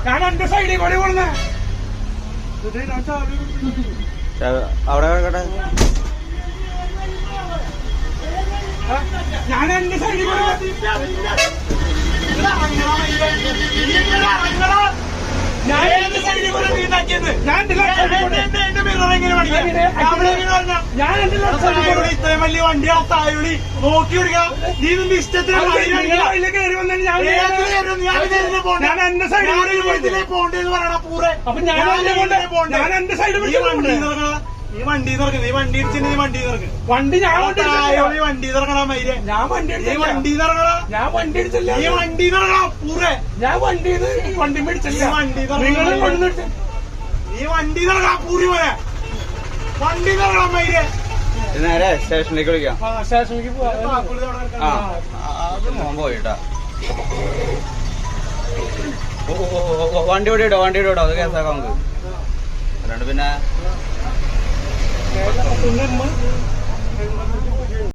ഞാൻ എന്റെ സൈഡിൽ കൂടെ പോണേ അവിടെ കിടക്കട്ടെ. ഞാൻ എന്റെ സൈഡിൽ കൂടെ ഞാൻ എന്റെ സൈഡിൽ കൂടെ നീണ്ടാക്കിയത് ഞാൻ ഇത്രയും വലിയ വണ്ടി താഴെ നോക്കി കൊടുക്കാം. നീ നിന്റെ ഇഷ്ടത്തിന് കയറി വന്നാൽ ഞാൻ എന്റെ സൈഡിൽ പോണ്ടേന്ന് പറയണ പൂറെ. അപ്പൊ ഞാൻ എന്റെ സൈഡിൽ നീ വണ്ടി തുറക്ക്. നീ വണ്ടി ഇടിച്ചിട്ട് നീ വണ്ടി തുറക്ക്. വണ്ടി ഞാൻ വണ്ടി തുറക്കണ മൈരെ. ഞാൻ വണ്ടി വണ്ടി തുറക്കണ. ഞാൻ വണ്ടി അടിച്ചില്ല. നീ വണ്ടി തുറക്കണ പൂറെ. ഞാൻ വണ്ടി മേടിച്ചില്ല. വണ്ടി നീ വണ്ടി തുറക്കണ പൂരി പോലെ. വണ്ടി തുറക്കണ മൈരെ. നേരെ സ്റ്റേഷനിലേക്ക് വിളിക്കാം. സ്റ്റേഷനിലേക്ക് പോയിട്ടാ. വണ്ടി ഓടിയിട്ടോ അത് കേസാക്കാം നമുക്ക്. അല്ലാണ്ട് പിന്നെ